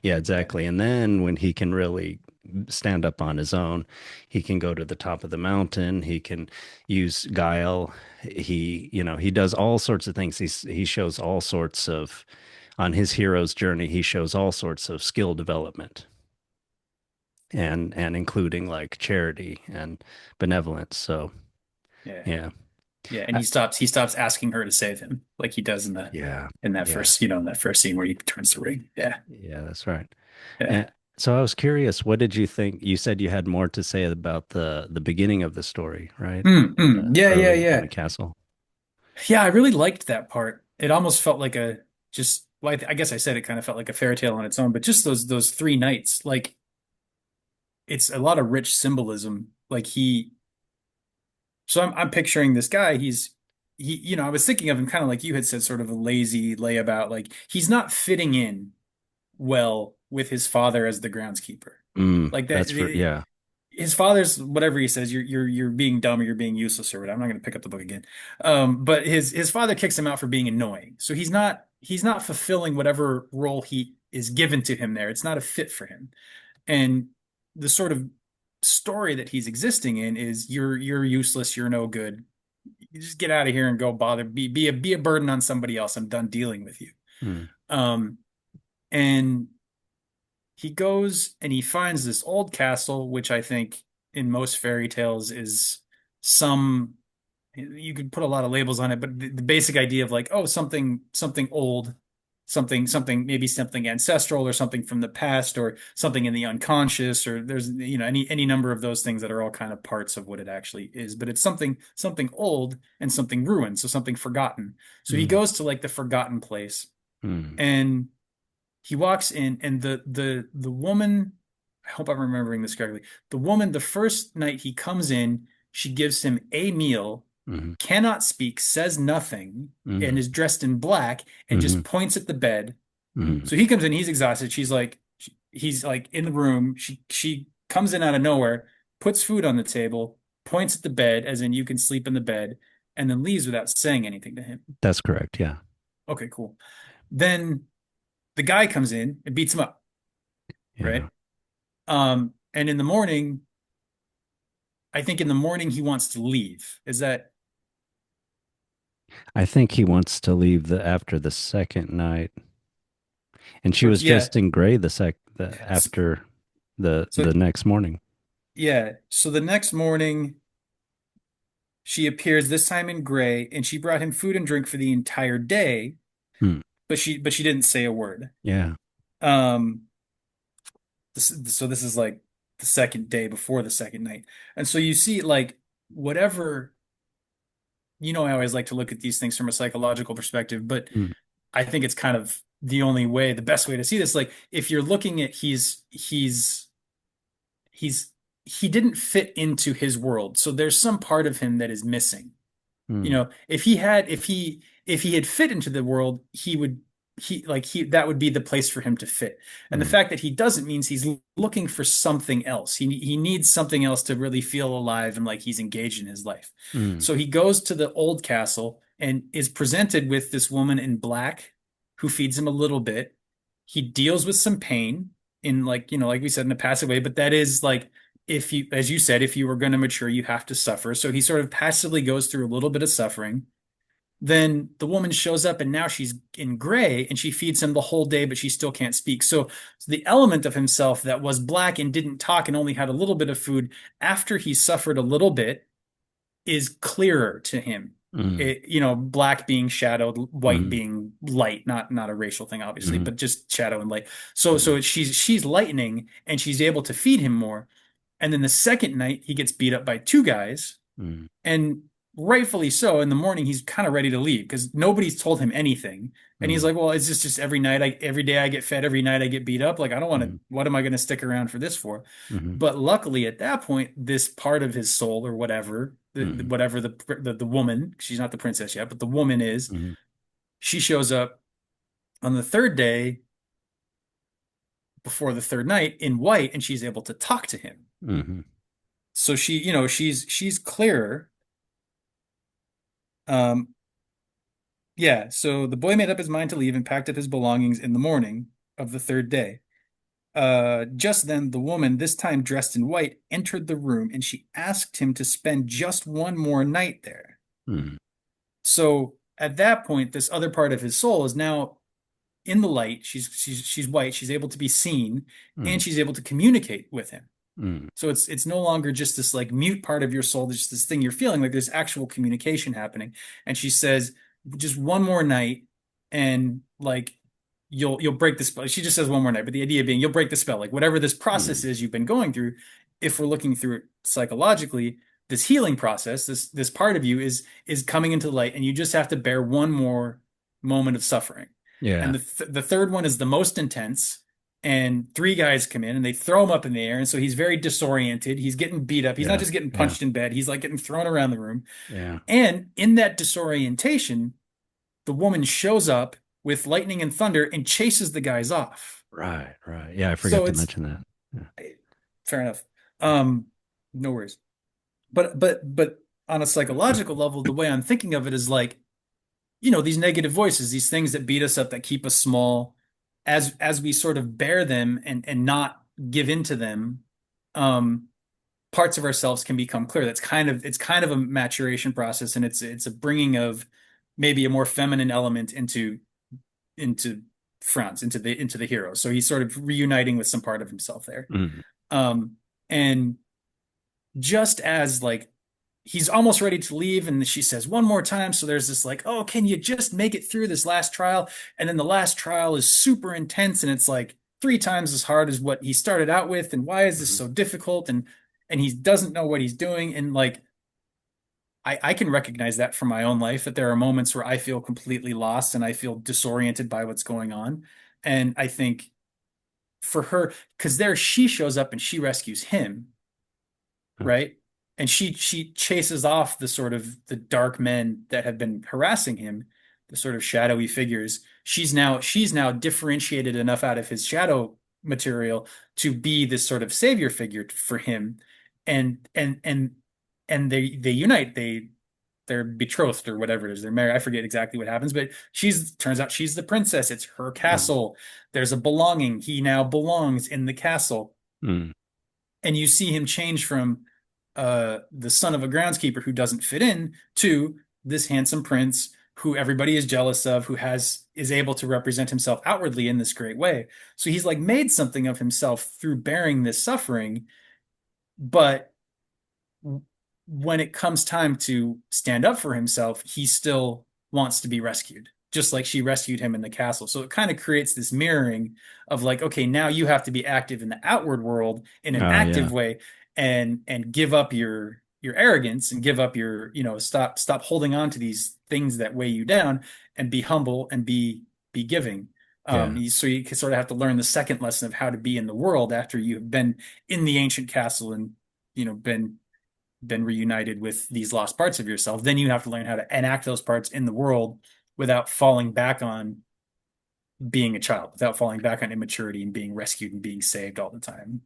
Yeah, Yeah. exactly. And then when he can really stand up on his own, he can go to the top of the mountain. He can use guile. He does all sorts of things. He shows all sorts of on his hero's journey. He shows all sorts of skill development and including like charity and benevolence. So Yeah. yeah, Yeah, and Uh, he stops asking her to save him, like he does yeah, in that yeah, first, in that first scene where he turns the ring. Yeah. yeah. That's right. Yeah. And so I was curious, what did you think? You said you had more to say about the beginning of the story, right? The Yeah, yeah, early in yeah. the castle. Yeah, I really liked that part. It almost felt like a just well, I guess I said it kind of felt like a fairy tale on its own, but just those three nights, like it's a lot of rich symbolism. So I'm picturing this guy, I was thinking of him kind of like you had said, sort of a lazy layabout. Like he's not fitting in well with his father as the groundskeeper. Like that, That's for yeah. his father's whatever he says, you're being dumb or you're being useless or whatever. I'm not going to pick up the book again. But his father kicks him out for being annoying. So he's not fulfilling whatever role he is given to him there. It's not a fit for him. And the sort of story that he's existing in is you're useless, you're no good. You just get out of here and go bother be a burden on somebody else. I'm done dealing with you. Mm, Um, and he goes and he finds this old castle, which I think in most fairy tales is some, you could put a lot of labels on it, but the basic idea of like, oh, something old, something maybe something ancestral or something from the past or something in the unconscious, or there's any number of those things that are all kind of parts of what it actually is, but it's something old and something ruined, so something forgotten. So he mm, goes to like the forgotten place, mm, and he walks in, and the woman, I hope I'm remembering this correctly. The woman, the first night he comes in, she gives him a meal, mm, cannot speak, says nothing, and mm, is dressed in black and just mm, points at the bed. mm. So he comes in, he's exhausted. He's like in the room. She comes in out of nowhere, puts food on the table, points at the bed, as in you can sleep in the bed, and then leaves without saying anything to him. That's correct. Yeah. Okay, cool. Then the guy comes in and beats him up, Yeah. right? And in the morning, I think in the morning he wants to leave. Is that I think he wants to leave the after the second night. And she was yeah? just in gray the So, after the so next morning. yeah. So the next morning she appears this time in gray, and she brought him food and drink for the entire day, Hmm. but she didn't say a word. Yeah. Um, so this is like the second day before the second night, and so you see like whatever. I always like to look at these things from a psychological perspective, but Mm, I think it's kind of the best way to see this. Like if you're looking at he's he didn't fit into his world. So there's some part of him that is missing. mm, If he had fit into the world, he that would be the place for him to fit. And the mm, fact that he doesn't means he's looking for something else. He needs something else to really feel alive and like he's engaged in his life. mm, So he goes to the old castle and is presented with this woman in black who feeds him a little bit. He deals with some pain in like we said, in a passive way, but that is like, if you, as you said, if you were going to mature, you have to suffer. So he sort of passively goes through a little bit of suffering. Then the woman shows up and now she's in gray and she feeds him the whole day, but she still can't speak. So the element of himself that was black and didn't talk and only had a little bit of food, after he suffered a little bit, is clearer to him. mm, Black being shadowed, white mm, being light, not a racial thing, obviously, mm, but just shadow and light. So mm, so she's lightening and she's able to feed him more. And then the second night he gets beat up by two guys, mm, and rightfully so. In the morning he's kind of ready to leave because nobody's told him anything. And he's mm, like, well, is this just every day I get fed, every night I get beat up? Like, I don't want to, mm, what am I going to stick around for this for? mm, But luckily at that point, this part of his soul or whatever, mm, whatever the woman, she's not the princess yet, but the woman is, mm, she shows up on the third day before the third night in white, and she's able to talk to him. mm, So she's clearer. Um, Yeah, so the boy made up his mind to leave and packed up his belongings in the morning of the third day. Just then, the woman, this time dressed in white, entered the room and she asked him to spend just one more night there. Mm, So at that point, this other part of his soul is now in the light. She's white. She's able to be seen, mm, and she's able to communicate with him. mm. So it's no longer just this like mute part of your soul, there's just this thing you're feeling, like there's actual communication happening. And she says, just one more night, and like you'll break the spell. She just says one more night, but the idea being you'll break the spell. Like whatever this process Mm. is you've been going through, if we're looking through it psychologically, this healing process, this part of you is coming into the light, and you just have to bear one more moment of suffering. And Yeah. the third one is the most intense, and three guys come in and they throw him up in the air. And so he's very disoriented. He's getting beat up. He's not Yeah. just getting Yeah. punched in bed. He's like getting thrown around the room. Yeah. And in that disorientation, the woman shows up with lightning and thunder and chases the guys off. Right. Right. Yeah. I forgot So to it's mention that. Yeah. fair enough. Um, no worries. But on a psychological level, the way I'm thinking of it is like, these negative voices, these things that beat us up, that keep us small, as we sort of bear them and not give into them, um, parts of ourselves can become clear. It's kind of a maturation process, and it's a bringing of maybe a more feminine element into Franz, into the hero. So he's sort of reuniting with some part of himself there. Mm. And just as like he's almost ready to leave, and she says one more time, so there's this like, oh, can you just make it through this last trial? And then the last trial is super intense, and it's like three times as hard as what he started out with, and why is this Mhm. so difficult? And he doesn't know what he's doing. And like I can recognize that from my own life, that there are moments where I feel completely lost and I feel disoriented by what's going on. And I think for her, because there she shows up and she rescues him, right? And she chases off the sort of the dark men that have been harassing him, the sort of shadowy figures. She's now differentiated enough out of his shadow material to be this sort of savior figure for him. And they unite. They're betrothed or whatever it is. They're married. I forget exactly what happens, but she's turns out she's the princess. It's her Mm. castle. There's a belonging. He now belongs in the castle. Mm. And you see him change from the son of a groundskeeper who doesn't fit in to this handsome prince who everybody is jealous of, who is able to represent himself outwardly in this great way. So he's like made something of himself through bearing this suffering, but when it comes time to stand up for himself, he still wants to be rescued, just like she rescued him in the castle. So it kind of creates this mirroring of like, okay, now you have to be active in the outward world in an Oh yeah. active way, and give up your arrogance, and give up your, stop holding on to these things that weigh you down, and be humble and be giving. Yeah. So you can sort of have to learn the second lesson of how to be in the world after you've been in the ancient castle and been reunited with these lost parts of yourself. Then you have to learn how to enact those parts in the world without falling back on being a child, without falling back on immaturity and being rescued and being saved all the time.